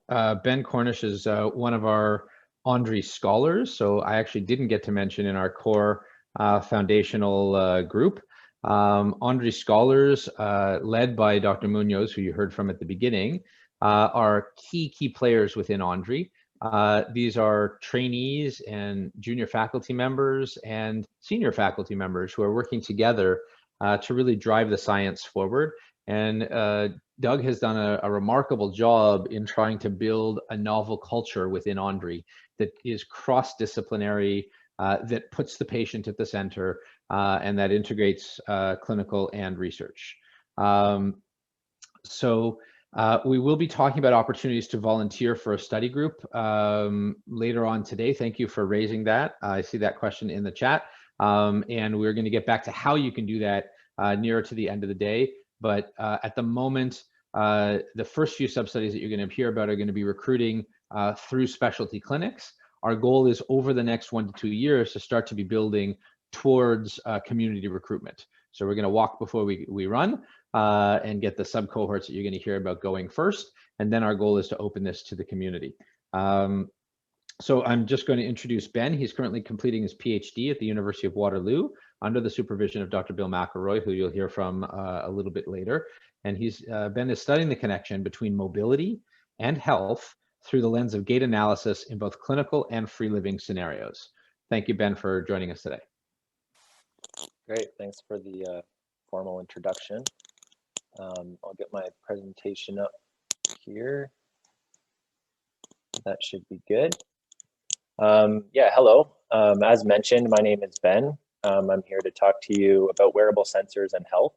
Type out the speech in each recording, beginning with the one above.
Ben Cornish is one of our Andri scholars, so I actually didn't get to mention in our core foundational group. Andri scholars, led by Dr. Munoz, who you heard from at the beginning, are key players within Andri. These are trainees and junior faculty members and senior faculty members who are working together to really drive the science forward. And Doug has done a remarkable job in trying to build a novel culture within Andri that is cross-disciplinary, that puts the patient at the center, and that integrates clinical and research. We will be talking about opportunities to volunteer for a study group later on today. Thank you for raising that. I see that question in the chat. And we're going to get back to how you can do that nearer to the end of the day. But at the moment, the first few sub-studies that you're going to hear about are going to be recruiting through specialty clinics. Our goal is over the next 1 to 2 years to start to be building towards community recruitment. So we're going to walk before we run and get the sub-cohorts that you're going to hear about going first. And then our goal is to open this to the community. So I'm just going to introduce Ben. He's currently completing his PhD at the University of Waterloo under the supervision of Dr. Bill McElroy, who you'll hear from a little bit later. And Ben is studying the connection between mobility and health through the lens of gait analysis in both clinical and free living scenarios. Thank you, Ben, for joining us today. Great, thanks for the formal introduction. I'll get my presentation up here. That should be good. Yeah, hello. As mentioned, my name is Ben. I'm here to talk to you about wearable sensors and health,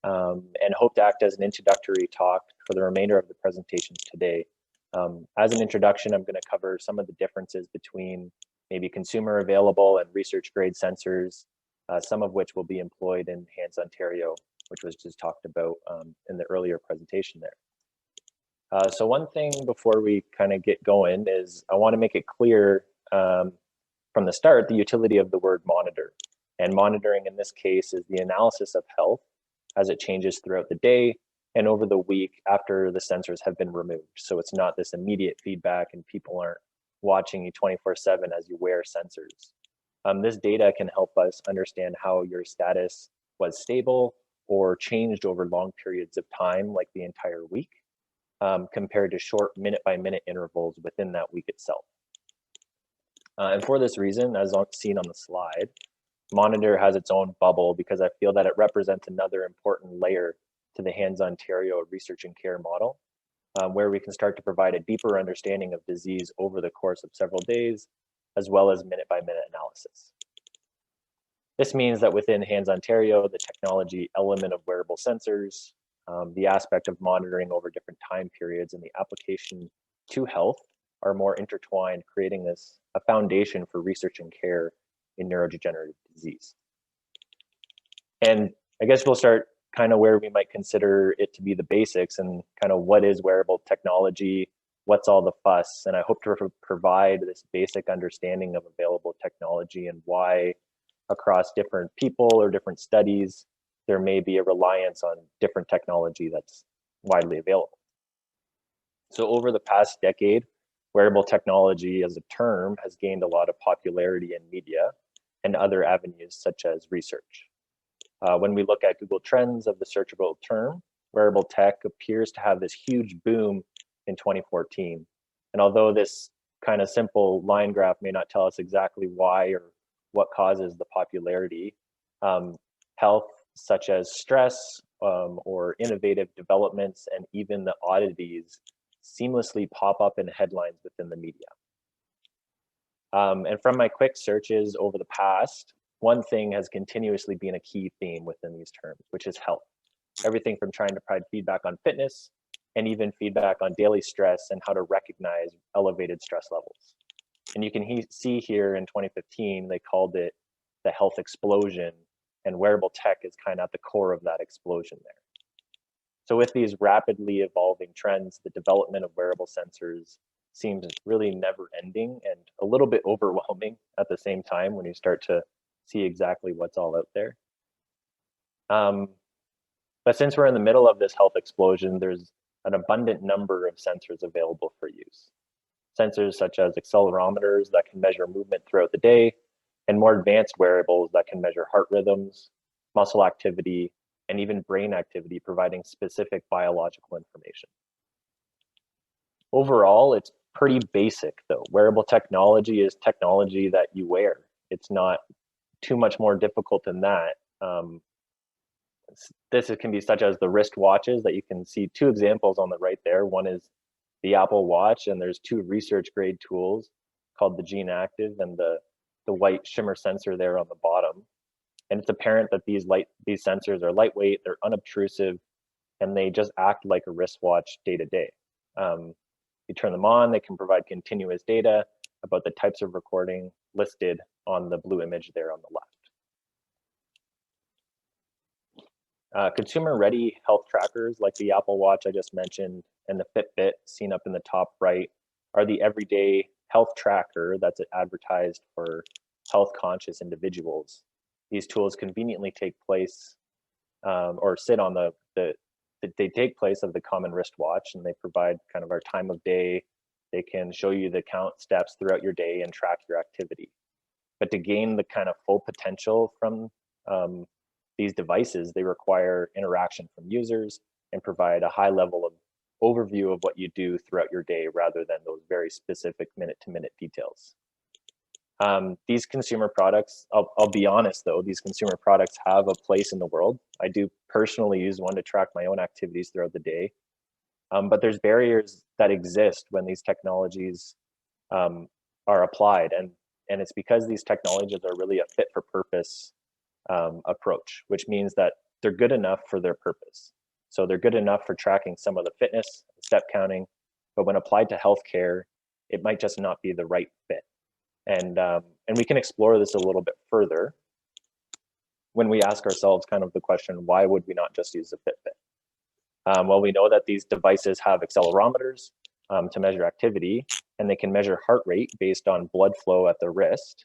and hope to act as an introductory talk for the remainder of the presentations today. As an introduction, I'm going to cover some of the differences between maybe consumer available and research grade sensors, some of which will be employed in HANDS Ontario, which was just talked about in the earlier presentation there. So one thing before we kind of get going is I want to make it clear from the start the utility of the word monitor. And monitoring in this case is the analysis of health as it changes throughout the day and over the week after the sensors have been removed. So it's not this immediate feedback and people aren't watching you 24/7 as you wear sensors. This data can help us understand how your status was stable or changed over long periods of time, like the entire week, compared to short minute-by-minute intervals within that week itself. And for this reason, as seen on the slide, Monitor has its own bubble because I feel that it represents another important layer to the HANDS Ontario research and care model, where we can start to provide a deeper understanding of disease over the course of several days, as well as minute-by-minute analysis. This means that within HANDS Ontario, the technology element of wearable sensors, the aspect of monitoring over different time periods, and the application to health are more intertwined, creating a foundation for research and care in neurodegenerative disease. And I guess we'll start kind of where we might consider it to be the basics and kind of what is wearable technology, what's all the fuss, and I hope to provide this basic understanding of available technology and why across different people or different studies, there may be a reliance on different technology that's widely available. So over the past decade, wearable technology as a term has gained a lot of popularity in media and other avenues such as research. When we look at Google Trends of the searchable term, wearable tech appears to have this huge boom in 2014. And although this kind of simple line graph may not tell us exactly why or what causes the popularity, health such as stress or innovative developments and even the oddities seamlessly pop up in headlines within the media. And from my quick searches over the past, one thing has continuously been a key theme within these terms, which is health. Everything from trying to provide feedback on fitness and even feedback on daily stress and how to recognize elevated stress levels. And you can see here in 2015, they called it the health explosion, and wearable tech is kind of at the core of that explosion there. So with these rapidly evolving trends, the development of wearable sensors seems really never ending and a little bit overwhelming at the same time when you start to see exactly what's all out there. But since we're in the middle of this health explosion, there's an abundant number of sensors available for use. Sensors such as accelerometers that can measure movement throughout the day, and more advanced wearables that can measure heart rhythms, muscle activity, and even brain activity, providing specific biological information. Overall, it's pretty basic though. Wearable technology is technology that you wear. It's not too much more difficult than that. This can be such as the wrist watches that you can see two examples on the right there. One is the Apple Watch, and there's two research grade tools called the Gene Active and the white shimmer sensor there on the bottom. And it's apparent that these sensors are lightweight, they're unobtrusive, and they just act like a wristwatch day to day. You turn them on, they can provide continuous data about the types of recording listed on the blue image there on the left. Consumer-ready health trackers like the Apple Watch I just mentioned and the Fitbit seen up in the top right are the everyday health tracker that's advertised for health-conscious individuals. These tools conveniently take place or sit on they take place of the common wristwatch, and they provide kind of our time of day. They can show you the count steps throughout your day and track your activity. But to gain the kind of full potential from these devices, they require interaction from users and provide a high level of overview of what you do throughout your day rather than those very specific minute-to-minute details. These consumer products, I'll be honest though, these consumer products have a place in the world. I do personally use one to track my own activities throughout the day. But there's barriers that exist when these technologies are applied. And it's because these technologies are really a fit for purpose approach, which means that they're good enough for their purpose. So they're good enough for tracking some of the fitness, step counting, but when applied to healthcare, it might just not be the right fit. And we can explore this a little bit further when we ask ourselves kind of the question, why would we not just use a Fitbit? Well, we know that these devices have accelerometers to measure activity, and they can measure heart rate based on blood flow at the wrist.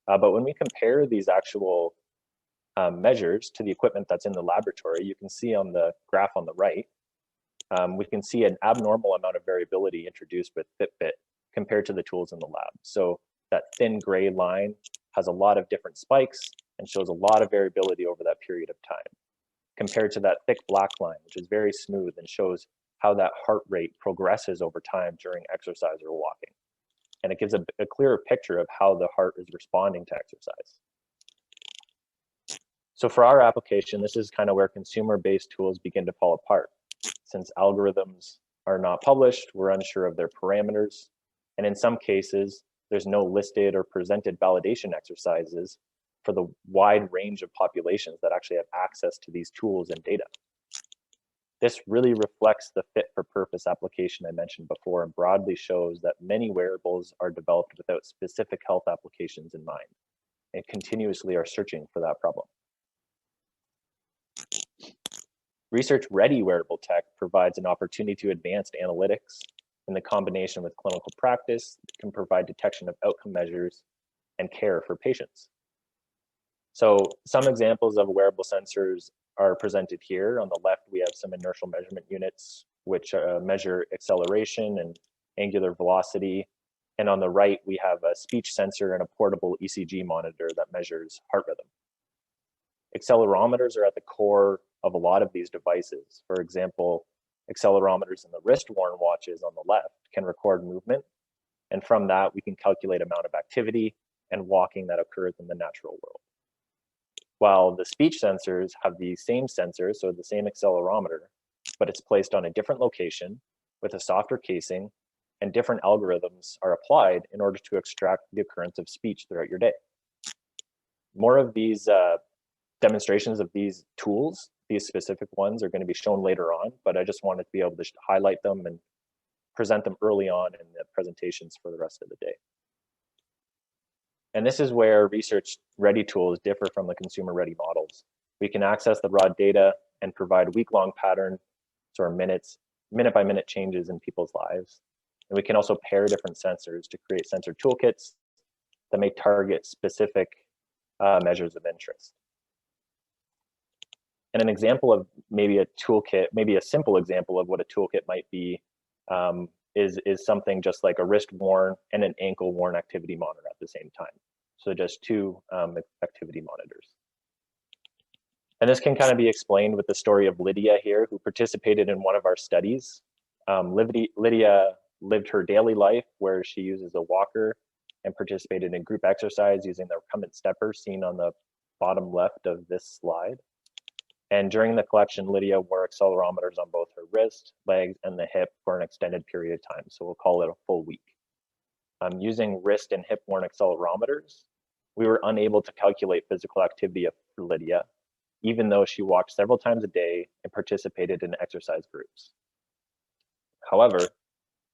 But when we compare these actual measures to the equipment that's in the laboratory, you can see on the graph on the right, we can see an abnormal amount of variability introduced with Fitbit compared to the tools in the lab. So that thin gray line has a lot of different spikes and shows a lot of variability over that period of time, compared to that thick black line, which is very smooth and shows how that heart rate progresses over time during exercise or walking. And it gives a clearer picture of how the heart is responding to exercise. So for our application, this is kind of where consumer-based tools begin to fall apart. Since algorithms are not published, we're unsure of their parameters. And in some cases, there's no listed or presented validation exercises for the wide range of populations that actually have access to these tools and data. This really reflects the fit for purpose application I mentioned before and broadly shows that many wearables are developed without specific health applications in mind and continuously are searching for that problem. Research-ready wearable tech provides an opportunity to advanced analytics in the combination with clinical practice can provide detection of outcome measures and care for patients. So some examples of wearable sensors are presented here. On the left, we have some inertial measurement units, which measure acceleration and angular velocity. And on the right, we have a speech sensor and a portable ECG monitor that measures heart rhythm. Accelerometers are at the core of a lot of these devices. For example, accelerometers in the wrist-worn watches on the left can record movement. And from that, we can calculate amount of activity and walking that occurs in the natural world. While the speech sensors have the same sensor, so the same accelerometer, but it's placed on a different location with a softer casing, and different algorithms are applied in order to extract the occurrence of speech throughout your day. More of these demonstrations of these tools, these specific ones, are going to be shown later on, but I just wanted to be able to highlight them and present them early on in the presentations for the rest of the day. And this is where research-ready tools differ from the consumer-ready models. We can access the raw data and provide week-long patterns or minute-by-minute changes in people's lives. And we can also pair different sensors to create sensor toolkits that may target specific measures of interest. And an example of maybe a toolkit, maybe a simple example of what a toolkit might be, is something just like a wrist worn and an ankle worn activity monitor at the same time. So just two activity monitors. And this can kind of be explained with the story of Lydia here, who participated in one of our studies. Lydia lived her daily life where she uses a walker and participated in group exercise using the recumbent stepper seen on the bottom left of this slide. And during the collection, Lydia wore accelerometers on both her wrist, legs, and the hip for an extended period of time. So we'll call it a full week. Using wrist and hip worn accelerometers, we were unable to calculate physical activity for Lydia, even though she walked several times a day and participated in exercise groups. However,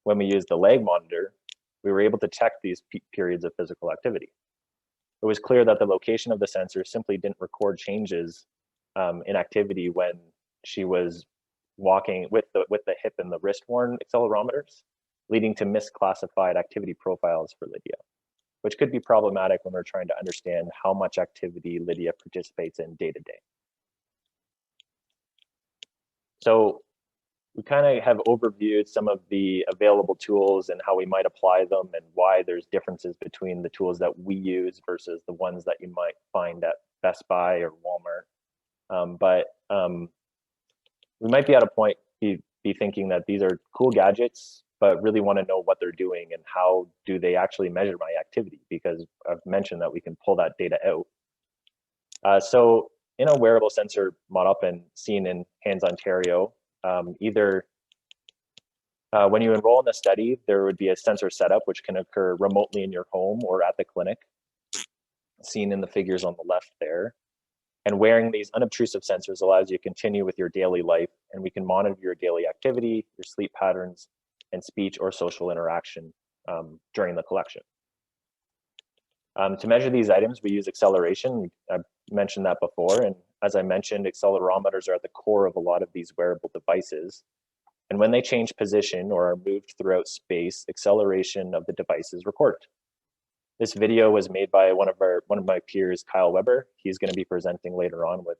when we used the leg monitor, we were able to check these periods of physical activity. It was clear that the location of the sensor simply didn't record changes in activity when she was walking with the hip and the wrist worn accelerometers, leading to misclassified activity profiles for Lydia, which could be problematic when we're trying to understand how much activity Lydia participates in day to day. So we kind of have overviewed some of the available tools and how we might apply them and why there's differences between the tools that we use versus the ones that you might find at Best Buy or Walmart. We might be at a point be thinking that these are cool gadgets, but really want to know what they're doing and how do they actually measure my activity, because I've mentioned that we can pull that data out. So in a wearable sensor model and seen in Hands Ontario, either when you enroll in the study, there would be a sensor setup which can occur remotely in your home or at the clinic, seen in the figures on the left there. And wearing these unobtrusive sensors allows you to continue with your daily life, and we can monitor your daily activity, your sleep patterns, and speech or social interaction during the collection. To measure these items, we use acceleration. I mentioned that before, and as I mentioned, accelerometers are at the core of a lot of these wearable devices. And when they change position or are moved throughout space, acceleration of the device is recorded. This video was made by one of my peers, Kyle Weber. He's going to be presenting later on with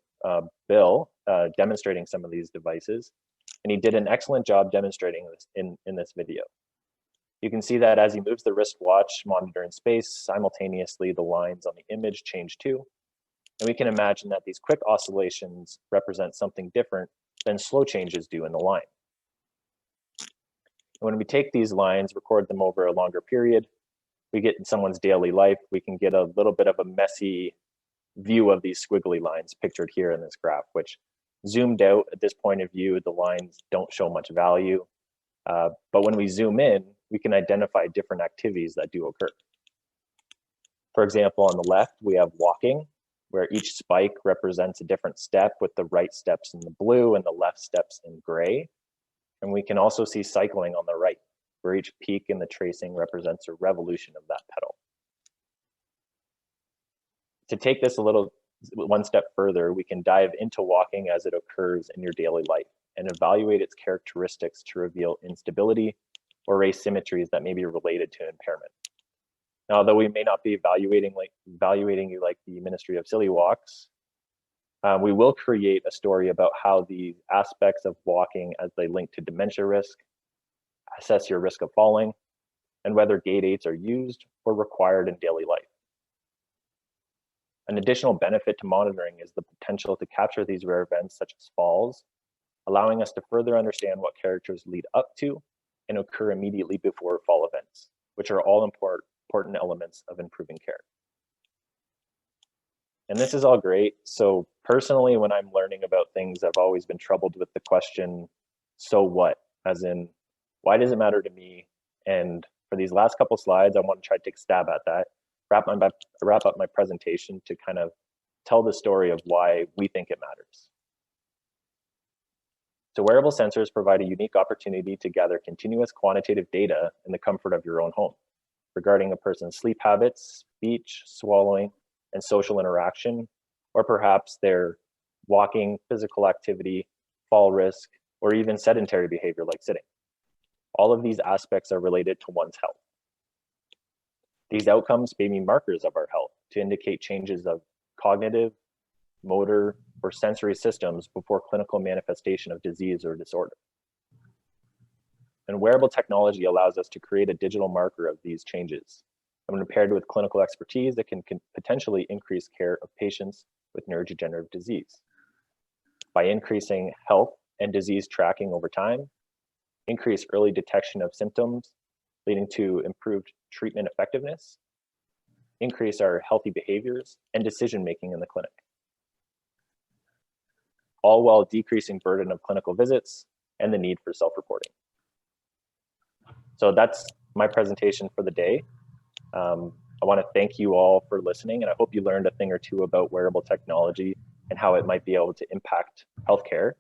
Bill, demonstrating some of these devices. And he did an excellent job demonstrating this in this video. You can see that as he moves the wristwatch monitor in space, simultaneously the lines on the image change too. And we can imagine that these quick oscillations represent something different than slow changes do in the line. And when we take these lines, record them over a longer period, we get in someone's daily life, we can get a little bit of a messy view of these squiggly lines pictured here in this graph, which zoomed out at this point of view, the lines don't show much value. But when we zoom in, we can identify different activities that do occur. For example, on the left, we have walking, where each spike represents a different step, with the right steps in the blue and the left steps in gray. And we can also see cycling on the right, where each peak in the tracing represents a revolution of that pedal. To take this one step further, we can dive into walking as it occurs in your daily life and evaluate its characteristics to reveal instability or asymmetries that may be related to impairment. Now, although we may not be evaluating you like the Ministry of Silly Walks, we will create a story about how the aspects of walking as they link to dementia risk, assess your risk of falling, and whether gait aids are used or required in daily life. An additional benefit to monitoring is the potential to capture these rare events such as falls, allowing us to further understand what characters lead up to and occur immediately before fall events, which are all important elements of improving care. And this is all great. So personally, when I'm learning about things, I've always been troubled with the question, so what? As in, why does it matter to me? And for these last couple slides, I want to try to take a stab at that, wrap up my presentation to kind of tell the story of why we think it matters. So wearable sensors provide a unique opportunity to gather continuous quantitative data in the comfort of your own home regarding a person's sleep habits, speech, swallowing, and social interaction, or perhaps their walking, physical activity, fall risk, or even sedentary behavior like sitting. All of these aspects are related to one's health. These outcomes may be markers of our health to indicate changes of cognitive, motor, or sensory systems before clinical manifestation of disease or disorder. And wearable technology allows us to create a digital marker of these changes. And when paired with clinical expertise, it can potentially increase care of patients with neurodegenerative disease by increasing health and disease tracking over time, increase early detection of symptoms, leading to improved treatment effectiveness, increase our healthy behaviors and decision-making in the clinic, all while decreasing burden of clinical visits and the need for self-reporting. So that's my presentation for the day. I want to thank you all for listening, and I hope you learned a thing or two about wearable technology and how it might be able to impact healthcare.